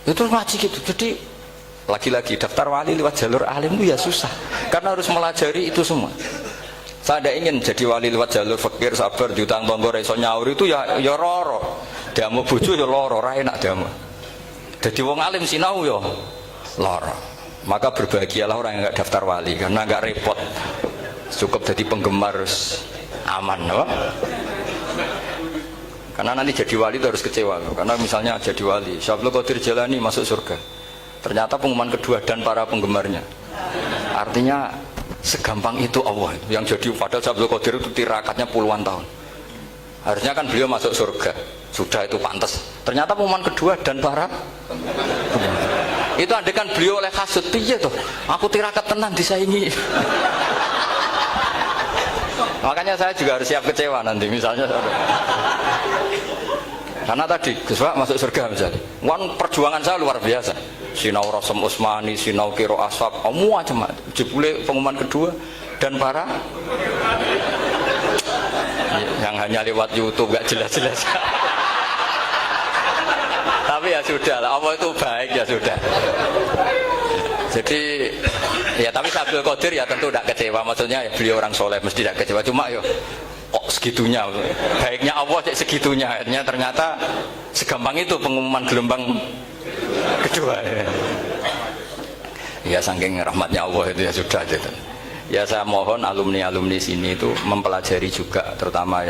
Itu ngaji gitu. Jadi lagi-lagi daftar wali lewat jalur alim itu ya susah, karena harus melajari itu semua. Saya tidak ingin jadi wali lewat jalur fakir, sabar, diutang tonggo, iso nyaur itu ya roro. Dia mau bojo ya loro, ra enak dia mau. Jadi wong alim sinau ya loro. Maka berbahagialah orang yang nggak daftar wali, karena nggak repot. Cukup jadi penggemar aman, no? Karena nanti jadi wali itu harus kecewa, no? Karena misalnya jadi wali, Syabul Qadir Jalani masuk surga, ternyata pengumuman kedua dan para penggemarnya. Artinya segampang itu Allah. Yang jadi padahal Syabul Qadir itu tirakatnya puluhan tahun. Harusnya kan beliau masuk surga, sudah itu pantas. Ternyata pengumuman kedua dan para penggemar. Itu andekan beliau oleh kasut, piye tuh? Aku tirakat tenan disaingi. Makanya saya juga harus siap kecewa nanti misalnya. Karena tadi Gus Pak masuk surga misalnya. Wan perjuangan saya luar biasa. Sinau Rasem Usmani, sinau Kiro Aswab, semua cuma jebule pengumuman kedua dan para yang hanya lewat YouTube gak jelas-jelas. Tapi ya sudah lah, Allah itu baik ya sudah. Jadi ya tapi Syabul Qadir ya tentu tidak kecewa, maksudnya ya, beliau orang soleh mesti tidak kecewa, cuma yo kok segitunya, baiknya Allah segitunya, akhirnya ternyata segampang itu pengumuman gelombang kedua. Ya saking rahmatnya Allah itu ya sudah gitu. Ya saya mohon alumni sini itu mempelajari juga, terutama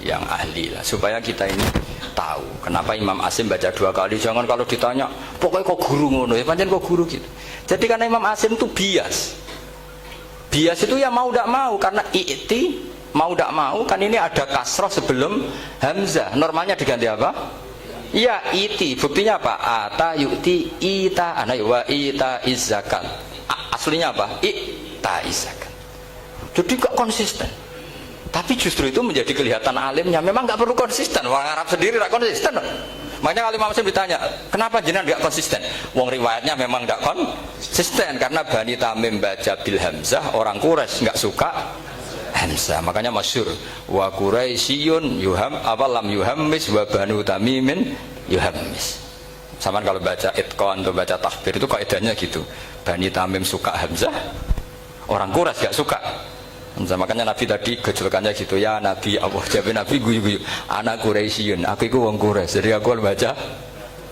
yang ahli lah, supaya kita ini tahu kenapa Imam Asim baca 2 kali. Jangan kalau ditanya pokoknya kok guru ngono ya, pancen kok guru gitu. Jadi karena Imam Asim itu bias itu ya mau tidak mau, karena i'ti mau tidak mau kan ini ada kasroh sebelum hamzah, normalnya diganti apa? Ya iti, buktinya apa? Ata yu'ti ita ana wa ita izzakat. Aslinya apa? Ita izzakat. Jadi gak konsisten. Tapi justru itu menjadi kelihatan alimnya. Memang gak perlu konsisten. Orang Arab sendiri gak konsisten. Makanya kalau Imam Muslim ditanya, kenapa jenengan gak konsisten? Wong riwayatnya memang gak konsisten, karena Bani Tamim baca bil hamzah, orang Quraisy gak suka hamzah. Makanya masyhur wa Quraisyun yuham awalam yuhammis wa Banu Tamimin yuhammis. Sama kalau baca itqan atau baca tahbir itu kaidahnya gitu. Bani Tamim suka hamzah, orang Quraisy gak suka hamzah. Makanya Nabi tadi gejolkannya gitu, ya Nabi Allah, jawab Nabi guyu-guyu, anak Quraisyun, aku itu wong Quraisy, jadi aku baca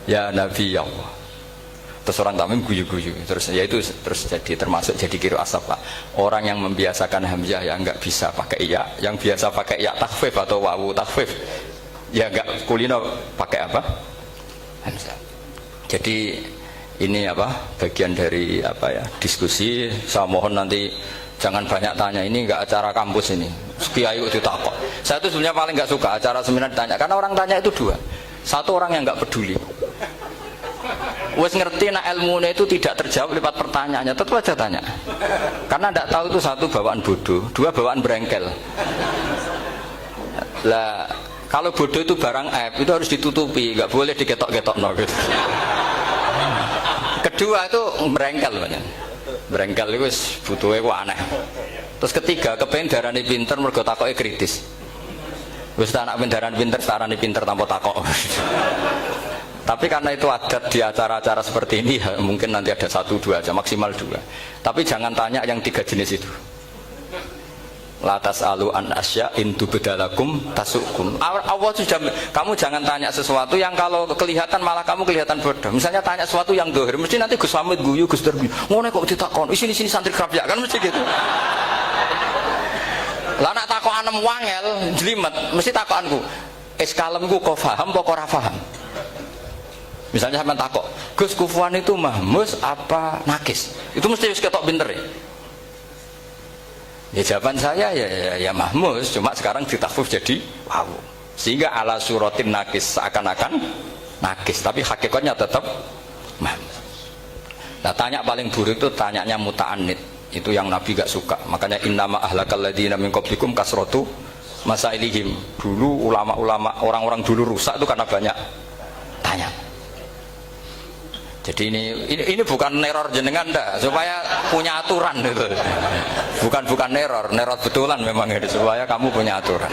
ya Nabi Allah. Terus orang Tamim guyu-guyu, terus ya itu terus jadi termasuk jadi kiro asap lah. Orang yang membiasakan hamzah ya nggak bisa pakai ya, yang biasa pakai ya takhfif atau wawu takhfif ya nggak kulino pakai apa? Hamzah. Jadi ini apa? Bagian dari apa ya? Diskusi. Saya mohon nanti jangan banyak tanya, ini nggak acara kampus ini. Kiai itu takut. Saya itu sebenarnya paling nggak suka acara seminar ditanya, karena orang tanya itu dua. Satu orang yang nggak peduli. Wes ngerti nak ilmunya itu tidak terjawab lewat pertanyaannya, tetap aja tanya. Karena tidak tahu itu satu bawaan bodoh, dua bawaan berengkel. Lah kalau bodoh itu barang aib, itu harus ditutupi, nggak boleh diketok-ketok no, gitu. Kedua itu berengkel banyak. Berengkel itu butuhnya kok aneh. Terus ketiga kepengen darani pinter mergo takoke kritis. Wis anak darani pinter, darani pinter tanpa takok. Tapi karena itu adat di acara-acara seperti ini ya, mungkin nanti ada 1-2 aja, maksimal 2. Tapi jangan tanya yang 3 jenis itu. Latas alu an asya intu bedalakum tasukum. Allah sudah, kamu jangan tanya sesuatu yang kalau kelihatan malah kamu kelihatan bodoh. Misalnya tanya sesuatu yang dohir, mesti nanti Gus Hamid guyu, Gus Darbi ngono kok ditakon, sini santri kerap ya kan, mesti gitu. Lah nak takokan wangel jlimet, mesti takokanku kalemku kok paham apa ora paham. Misalnya sampean takok, Gus kufuan itu mahmus apa nakis? Itu mesti wis ketok pinter ya. Ya jawaban saya ya mahmus, cuma sekarang ditakhfif jadi wow. Sehingga ala suratin nakis, seakan-akan nakis, tapi hakikatnya tetap mahmus. Nah tanya paling buruk itu tanyanya muta'anid. Itu yang Nabi gak suka. Makanya innama ahlakal ladzina min qablikum kasratu masailihim. Dulu ulama-ulama, orang-orang dulu rusak itu karena banyak tanya. Jadi ini bukan neror jenengan dah, supaya punya aturan itu. Bukan neror betulan memang itu, supaya kamu punya aturan.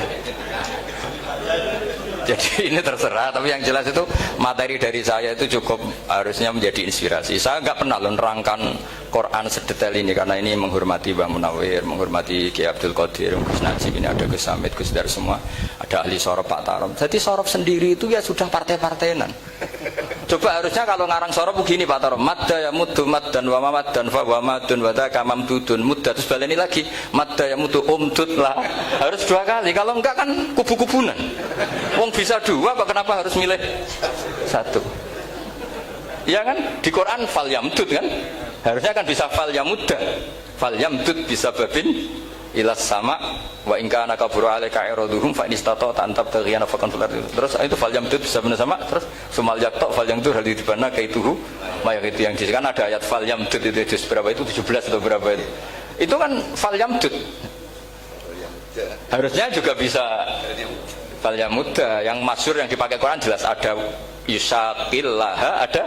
Jadi ini terserah, tapi yang jelas itu materi dari saya itu cukup harusnya menjadi inspirasi. Saya nggak pernah menerangkan Quran sedetail ini karena ini menghormati Mbah Munawir, menghormati Kiai Abdul Qadir, Gus Najib, ini ada Gus Samit, Gus Dar semua, ada ahli sorof Pak Tarom. Jadi sorof sendiri itu ya sudah partai-partainan. Coba harusnya kalau ngarang sorof begini Pak Tarom, madda ya muddu maddan wa mamaddan fa wa madun wa dzaka mamdudun mudda, terus baleni lagi madda ya muddu umdud lah. Harus 2 kali, kalau enggak kan kubu-kubunan. Wong bisa 2 kok kenapa harus milih 1? Iya kan? Di Quran fal yamdud kan? Harusnya kan bisa fal yamudda. Fal yamdud bisa babin ilas sama wa in kana kabura alaika iraduhum fa in istata antab taghiyana faqan fil ardi. Terus itu fal yamdud bisa benar sama, terus sumal yakta fal yamdud hal dibana kaituhu mayang itu yang kan ada ayat fal yamdud itu juz berapa itu 17 atau berapa itu. Itu kan fal yamdud. Harusnya juga bisa fal yamudda. Yang masyhur yang dipakai Quran jelas ada yusaqillaha, ada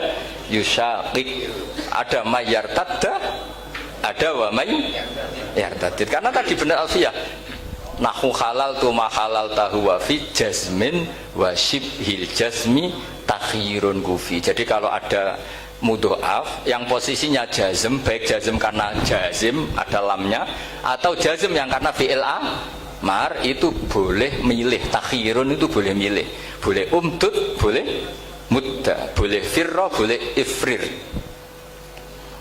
yusaqik, ada mayyartadda, ada wa mayyartadid. Karena tadi benar Alfiyah, nahu halal tu ma halal tahu wa fi jazmin wa shibhil jazmi takhirun kufi. Jadi kalau ada mudhoaf yang posisinya jazm, baik jazm karena jazim ada lamnya atau jazm yang karena fi'il amar, itu boleh milih. Takhirun itu boleh milih, boleh umdud, boleh mudda, boleh firra, boleh ifrir.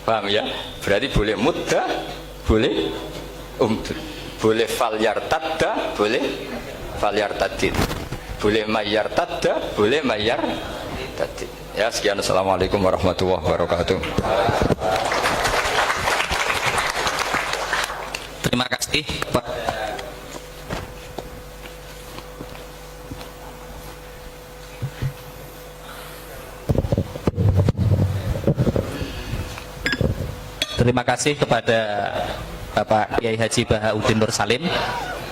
Paham ya? Berarti boleh mudda, boleh umdud, boleh fal yartadda, boleh fal yartadid, boleh mayyartadda, boleh mayyartadid. Ya, sekian. Assalamualaikum warahmatullahi wabarakatuh. Terima kasih Pak. Terima kasih kepada Bapak Kiai Haji Bahauddin Nur Salim.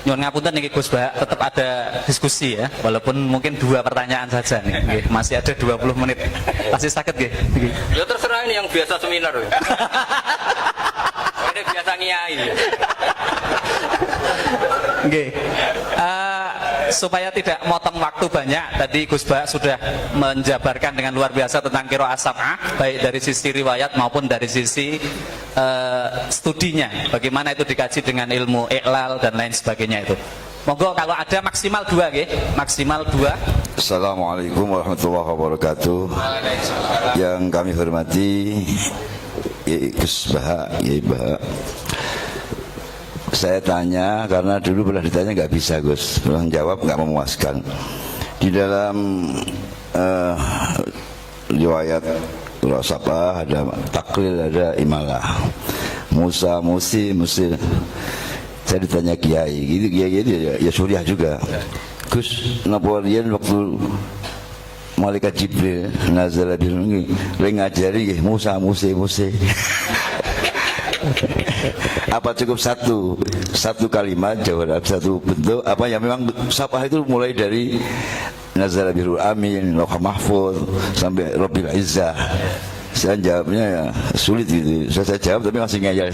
Nyuwun ngapunten niki Gus Bah, tetap ada diskusi ya, walaupun mungkin 2 pertanyaan saja nih. Nggih, masih ada 20 menit. Pasti sakit nggih. Ya terserah, ini yang biasa seminar. Ini biasa ngiyai. Nggih. Supaya tidak motong waktu banyak, tadi Gus Bah sudah menjabarkan dengan luar biasa tentang qiraah sab'ah, baik dari sisi riwayat maupun dari sisi studinya, bagaimana itu dikaji dengan ilmu iqlal dan lain sebagainya itu. Monggo kalau ada maksimal 2 nggih, maksimal 2. Assalamualaikum warahmatullahi wabarakatuh. Yang kami hormati Gus Bah, saya tanya karena dulu pernah ditanya nggak bisa Gus, pernah jawab nggak memuaskan. Di dalam riwayat Rasabah ada taklil, ada imalah, Musa, Musi. Saya ditanya kiai, gitu kiai itu ya suriah juga. Gus, Napoleon waktu malaikat Jibril nazala bil ngajari Musa, Musi. Apa cukup satu kalimat jawab satu bentuk apa yang memang sabah itu mulai dari nazala bil amin, lauh mahfuz sampai Rabbil Izzah. Saya jawabnya ya sulit gitu. Saya jawab tapi masih ngeyel.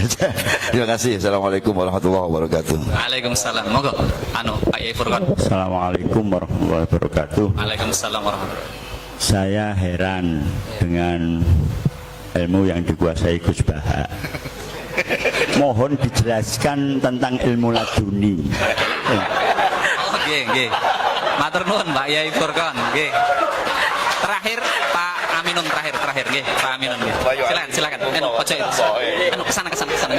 Terima kasih. Assalamualaikum warahmatullahi wabarakatuh. Waalaikumsalam. Monggo Pak Yai Furqan. Assalamualaikum warahmatullahi wabarakatuh. Waalaikumsalam warahmatullahi wabarakatuh. Saya heran dengan ilmu yang dikuasai Gus Bah. Mohon dijelaskan tentang ilmu laduni. Nggih. Matur nuwun Pak Yai Furqan. Nggih. Terakhir Pak Aminun terakhir nggih, Pak Aminun nggih. Silakan. Kesana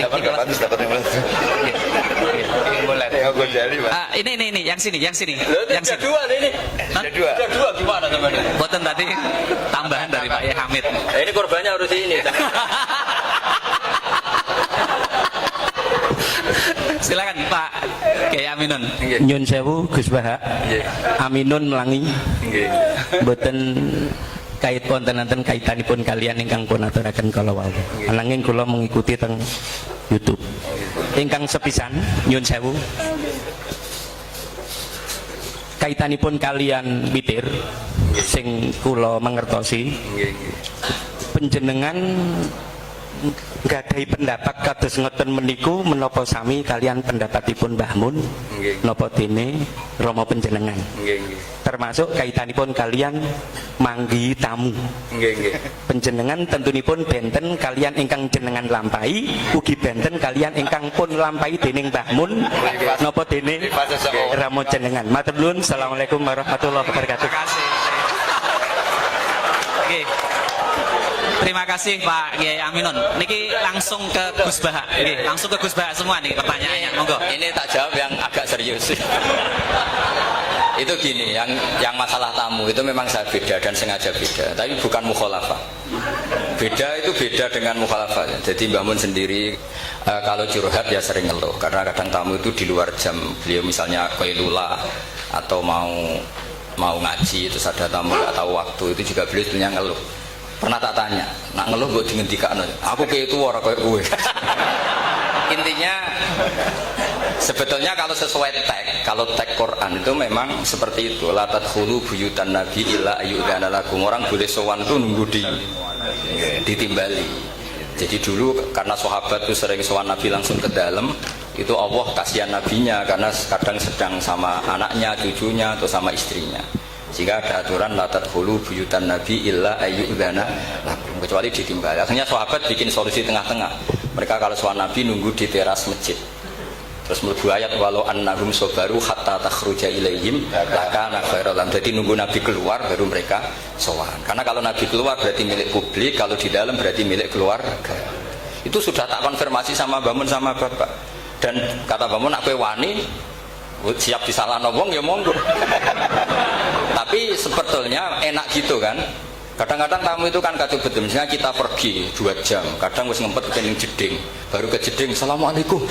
ini yang sini. Yang sini. Dua ini. Dua gimana teman-teman? Boten tadi tambahan dari Pak Yai Hamid. Ini korbannya harus ini. Silakan Pak Kiai Aminun. Nyun sewu Gus Bah. Aminun melangi. Boten kait wonten kaitanipun kalian ingkang pun aturaken kala wau. Ananging kula mengikuti teng YouTube. Ingkang sepisan nyun sewu. Kaitanipun kalian witir sing kula mangertosi. Panjenengan nggadahi pendapat kados ngoten meniku menapa sami kalian pendapatipun Mbah Mun Nggih. napa dene Rama panjenengan Nggih, nggih. termasuk kaitanipun kalian manggihi tamu Nggih, nggih. panjenengan tentunipun benten kalian ingkang jenengan lampahi ugi benten kalian ingkang pun lampahi dening Mbah Mun napa dene Rama jenengan. Matur nuwun. Assalamualaikum warahmatullahi wabarakatuh. Terima kasih. Oke. Terima kasih Pak Kiai Aminun. Niki langsung ke Gus Baha. Niki langsung ke Gus Baha semua nih pertanyaannya. Monggo. Ini tak jawab yang agak serius. Itu gini, yang masalah tamu itu memang saya beda dan sengaja beda, tapi bukan mukhalafah. Beda itu beda dengan mukhalafah. Jadi Mbah Mun sendiri kalau curhat ya sering ngeluh karena kadang tamu itu di luar jam beliau misalnya qailula atau mau ngaji terus ada tamu nggak tahu waktu itu juga beliau sebenarnya ngeluh. Pernah tak tanya, nak ngeluh gue dihentikan, aku kayak itu orang kayak gue. Intinya sebetulnya kalau sesuai tag, kalau tag Quran itu memang seperti itu. La tadkhulu buyutan nabi illa ayyudana lakum. Orang boleh sowan itu nunggu ditimbali. Jadi dulu karena sahabat itu sering sowan Nabi langsung ke dalam, itu Allah kasihan nabinya karena kadang sedang sama anaknya, cucunya atau sama istrinya. Sehingga ada aturan la tadkhulu buyutan nabi illa ayyudana lakum, kecuali ditimbali. Akhirnya sahabat bikin solusi tengah-tengah. Mereka kalau sowan Nabi nunggu di teras masjid. Terus mlebu ayat walau annahum sabaru hatta takhruja ilaihim lakana khairan. Jadi nunggu Nabi keluar baru mereka sowan. Karena kalau Nabi keluar berarti milik publik, kalau di dalam berarti milik keluarga. Itu sudah tak konfirmasi sama Mbah Mun sama Bapak. Dan kata Mbah Mun aku wani siap disalahno wong ya monggo. Tapi sebetulnya enak gitu kan. Kadang-kadang tamu itu kan kacau betul. Misalnya kita pergi 2 jam, kadang harus ngempet ke jeding, baru ke jeding, assalamualaikum.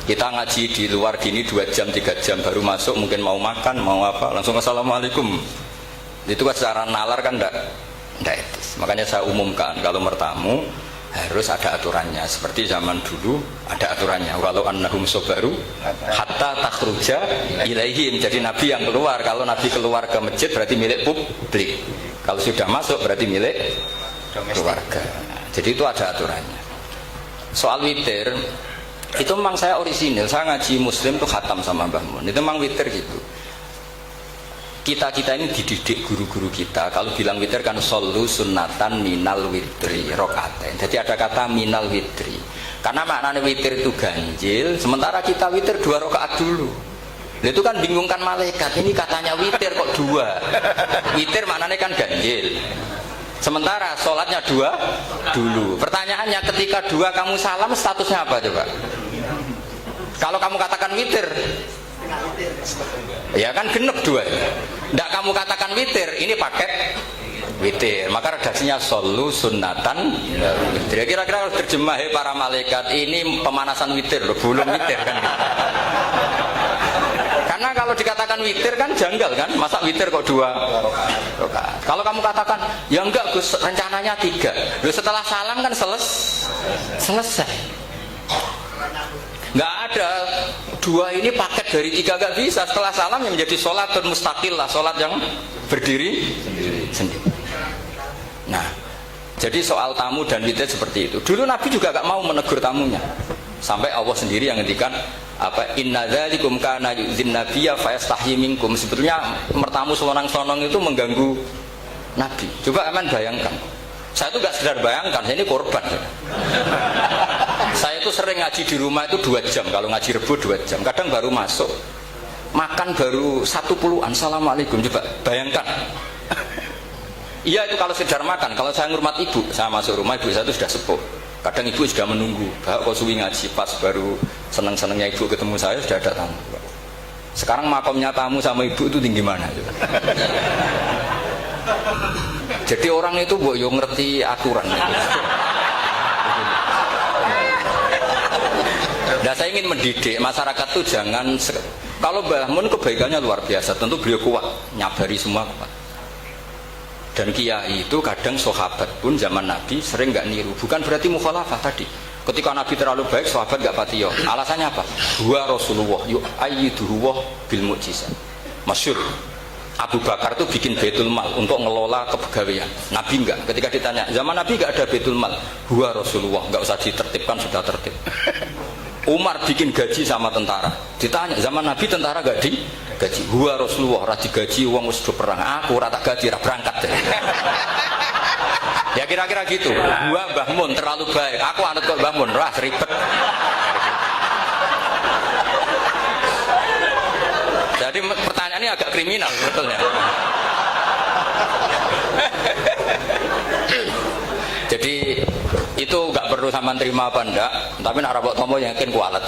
Kita ngaji di luar gini 2 jam, 3 jam, baru masuk mungkin mau makan, mau apa, langsung assalamualaikum. Itu kan secara nalar kan enggak etis. Makanya saya umumkan kalau bertamu harus ada aturannya. Seperti zaman dulu ada aturannya. Walau annahum sabaru hatta takhruja ilaihim. Jadi Nabi yang keluar. Kalau Nabi keluar ke masjid berarti milik publik. Kalau sudah masuk berarti milik keluarga. Jadi itu ada aturannya. Soal witir itu memang saya orisinil. Saya ngaji Muslim tuh khatam sama Mbah Mun. Itu memang witir gitu. Kita ini dididik guru-guru kita. Kalau bilang witir kan solu sunatan minal witri rokaatain. Jadi ada kata minal witri. Karena maknanya witir itu ganjil. Sementara kita witir 2 rakaat dulu. Itu kan bingungkan malaikat. Ini katanya witir kok 2. Witir maknanya kan ganjil. Sementara sholatnya 2 dulu. Pertanyaannya ketika 2 kamu salam statusnya apa coba? Kalau kamu katakan witir, ya kan genep 2. Tidak kamu katakan witir, ini paket witir. Maka redaksinya solu sunnatan witir. Kira-kira harus terjemah para malaikat. Ini pemanasan witir loh, belum witir kan. Karena kalau dikatakan witir kan janggal kan. Masa witir kok 2 rakaat. Kalau kamu katakan ya enggak Gus, rencananya 3. Loh, setelah salam kan selesai. Nggak ada 2 ini paket dari 3 nggak bisa. Setelah salam yang menjadi sholatun mustaqillah, sholat yang berdiri sendiri. Nah, jadi soal tamu dan witir seperti itu. Dulu Nabi juga nggak mau menegur tamunya, sampai Allah sendiri yang ngendikan apa inna dzalikum kana yu'dzin nabiyya fayastahyi minkum. Sebetulnya mertamu sonang-sonong itu mengganggu Nabi. Coba kalian bayangkan. Saya itu nggak sekedar bayangkan, saya ini korban. Saya itu sering ngaji di rumah itu 2 jam, kalau ngaji Rebo 2 jam, kadang baru masuk, makan baru 1 assalamualaikum. Coba bayangkan. Iya itu kalau sekedar makan. Kalau saya ngurmat ibu, saya masuk rumah ibu saya itu sudah sepuh. Kadang ibu sudah menunggu, Pak kok suwi ngaji, pas baru seneng-senengnya ibu ketemu saya sudah datang. Sekarang makomnya tamu sama ibu itu tinggi mana? Coba. Jadi orang itu yo ngerti aturan. Nah, saya ingin mendidik masyarakat tuh jangan kalau Mbah Mun kebaikannya luar biasa, tentu beliau kuat, nyabari semua kuat. Dan kiai itu kadang sahabat pun zaman Nabi sering nggak niru, bukan berarti mukhalafah tadi. Ketika Nabi terlalu baik, sahabat nggak patiyo. Alasannya apa? Huwa Rasulullah, yu ayyiduhu bil mu'jizat. Masyhur. Abu Bakar tuh bikin Baitul Mal untuk ngelola kepegawaian. Nabi enggak. Ketika ditanya, zaman Nabi enggak ada Baitul Mal. Huwa Rasulullah, enggak usah ditertibkan, sudah tertib. Umar bikin gaji sama tentara. Ditanya, zaman Nabi tentara enggak digaji. Huwa Rasulullah, ora digaji wong wis do perang. Aku ora tak gaji, ora berangkat. Ya kira-kira gitu. Gua Mbah Mun terlalu baik. Aku anut kok Mbah Mun, wah ribet. Jadi pertanyaan ini agak kriminal sebetulnya. Jadi itu nggak perlu sama terima apa enggak, tapi nak rabok tomo yakin kualat.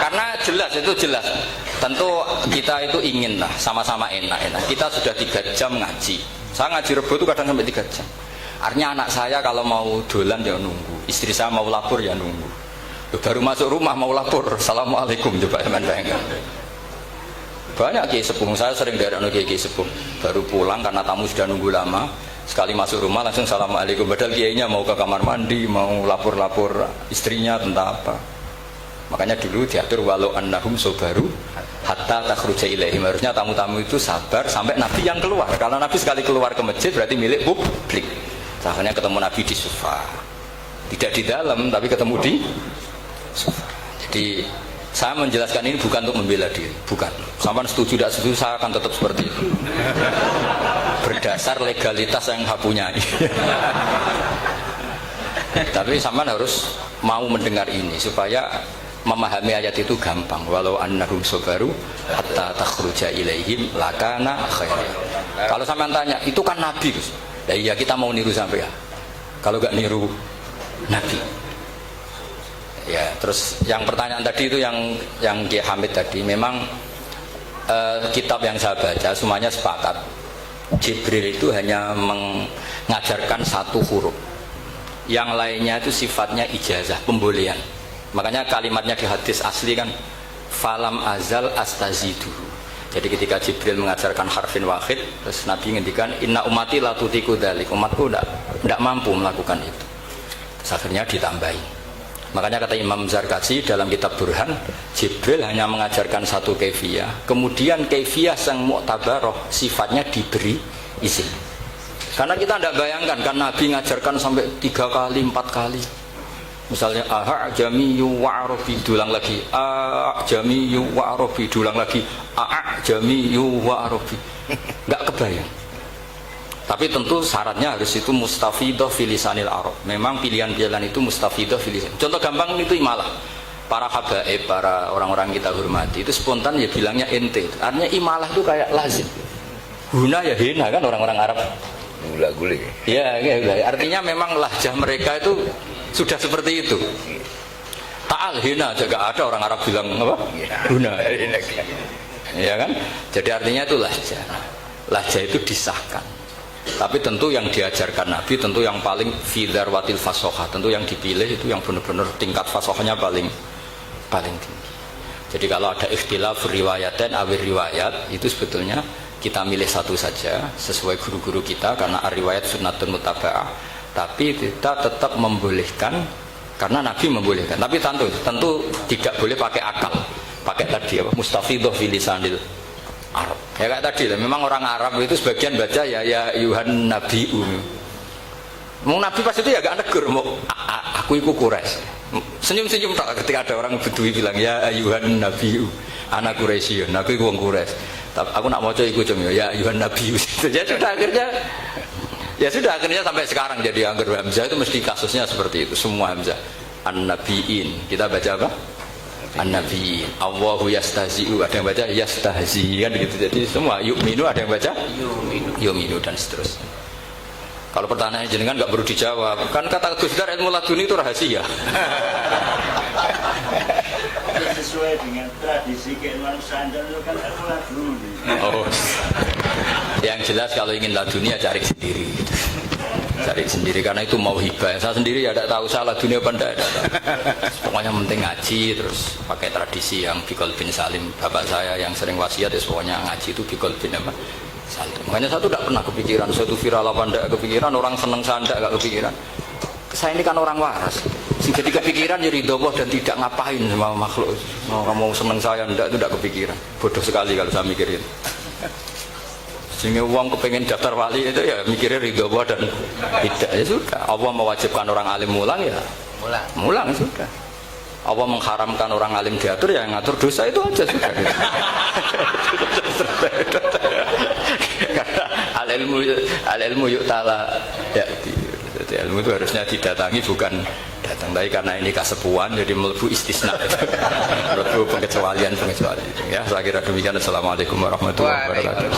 Karena jelas itu jelas. Tentu kita itu ingin lah sama-sama enak-enak. Kita sudah 3 jam ngaji. Saya ngaji Rebo itu kadang sampai 3 jam. Artinya anak saya kalau mau dolan ya nunggu, istri saya mau lapor ya nunggu. Baru masuk rumah mau lapor, assalamualaikum, coba teman bayangkan. Banyak kiai sepuh, saya sering daerah kiai sepuh, baru pulang karena tamu sudah nunggu lama, sekali masuk rumah langsung assalamualaikum. Padahal kiainya mau ke kamar mandi, mau lapor-lapor istrinya tentang apa. Makanya dulu diatur walau annahum sobaru hatta takhruja ilaihim. Harusnya tamu-tamu itu sabar sampai Nabi yang keluar. Kalau Nabi sekali keluar ke masjid berarti milik publik. Akhirnya ketemu Nabi di sofa, tidak di dalam tapi ketemu di sofa. Jadi saya menjelaskan ini bukan untuk membela diri, bukan. Sampai setuju tidak setuju saya akan tetap seperti itu. Berdasar legalitas yang saya punyai. Tapi sampean harus mau mendengar ini supaya memahami ayat itu gampang. Walau annahum sabaru hatta takhruja ilaihim lakana khairan. Kalau sampean tanya, itu kan Nabi, Gus. Ya iya, kita mau niru sampai ya. Kalau nggak niru Nabi. Ya, terus yang pertanyaan tadi itu yang Kiai Hamid tadi, memang kitab yang saya baca semuanya sepakat. Jibril itu hanya mengajarkan 1 huruf. Yang lainnya itu sifatnya ijazah, pembolehan. Makanya kalimatnya di hadis asli kan falam azal astazidu. Jadi ketika Jibril mengajarkan harfin wahid, terus Nabi ngendikan inna ummati la tutiku dzalik. Umatku tidak mampu melakukan itu. Terus akhirnya ditambahi. Makanya kata Imam Zarkashi dalam kitab Burhan, Jibril hanya mengajarkan 1 kaifiyah, kemudian kaifiyah yang mu'tabaroh sifatnya diberi izin. Karena kita tidak bayangkan kan Nabi mengajarkan sampai 3 kali, 4 kali. Misalnya a'jamiyyu wa'arabi, diulang lagi a'jamiyyu wa'arabi, diulang lagi a'jamiyyu wa'arabi. Enggak kebayang. Tapi tentu syaratnya harus itu mustafidah filisanil arab. Memang pilihan-pilihan itu mustafidah filisan. Contoh gampang itu imalah. Para habaib, para orang-orang kita hormati itu spontan ya bilangnya ente. Artinya imalah itu kayak lazim. Guna ya hina kan orang-orang Arab. Gula-guli. Ya, artinya memang lahjah mereka itu sudah seperti itu. Ta'al hina juga ada orang Arab bilang apa? Guna. Ya kan? Jadi artinya itu lahjah. Lahjah itu disahkan. Tapi tentu yang diajarkan Nabi tentu yang paling fidar watil fasohah, tentu yang dipilih itu yang benar-benar tingkat fasohnya paling tinggi. Jadi kalau ada ikhtilaf riwayatan awir riwayat itu sebetulnya kita milih 1 saja sesuai guru-guru kita karena riwayat sunnatun mutaba'ah. Tapi kita tetap membolehkan karena Nabi membolehkan. Tapi tentu tidak boleh pakai akal, pakai tadi apa? Mustafidah fi lisanil Arab. Ya kayak tadi lah. Memang orang Arab itu sebagian baca ya Yuhan Nabiu. Mau Nabi pas itu ya agak negur. Aku ikut Quraisy. Senyum-senyum tak ketika ada orang Bedui bilang ya Yuhan Nabiu. Anak Quraisyun. Aku ikut orang Quraisy. Tapi aku nak mau coba ikut cuma ya Yuhan Nabiu. Jadi sudah akhirnya sampai sekarang jadi anggur Hamzah itu mesti kasusnya seperti itu. Semua Hamzah An-Nabiin. Kita baca apa? An-Nabiin. Allahu yastahzi'u, ada yang baca yastahzi kan gitu. Jadi semua yu'minu ada yang baca yu'minu dan seterusnya. Kalau pertanyaannya jenengan nggak perlu dijawab. Kan kata Gus Dar ilmu laduni itu rahasia. Sesuai dengan tradisi kemanusiaan itu kan ilmu laduni. Oh. Yang jelas kalau ingin laduni ya cari sendiri. Cari sendiri karena itu mau hibah. Saya sendiri ya tidak tahu salah dunia apa enggak. Pokoknya penting ngaji terus pakai tradisi yang Bikol bin Salim. Bapak saya yang sering wasiat ya pokoknya ngaji itu Bikol bin apa? Salim. Makanya saya tuh tidak pernah kepikiran suatu viral apa enggak kepikiran, orang seneng saya enggak kepikiran. Saya ini kan orang waras. Jadi kepikiran ya ridho Allah dan tidak ngapain sama makhluk. Mau kamu seneng saya enggak itu tidak kepikiran. Bodoh sekali kalau saya mikirin. Sehingga uang kepengen daftar wali itu ya mikirnya ridho Allah dan tidak, ya sudah. Allah mewajibkan orang alim mulang ya mulang sudah. Allah mengharamkan orang alim diatur ya ngatur dosa itu aja sudah. Karena al ilmu yuk tala ya. Jadi ilmu itu harusnya didatangi bukan datang, tapi karena ini kasepuan jadi melebu istisna, melebu pengecualian. Ya saya kira demikian. Assalamualaikum warahmatullahi wabarakatuh.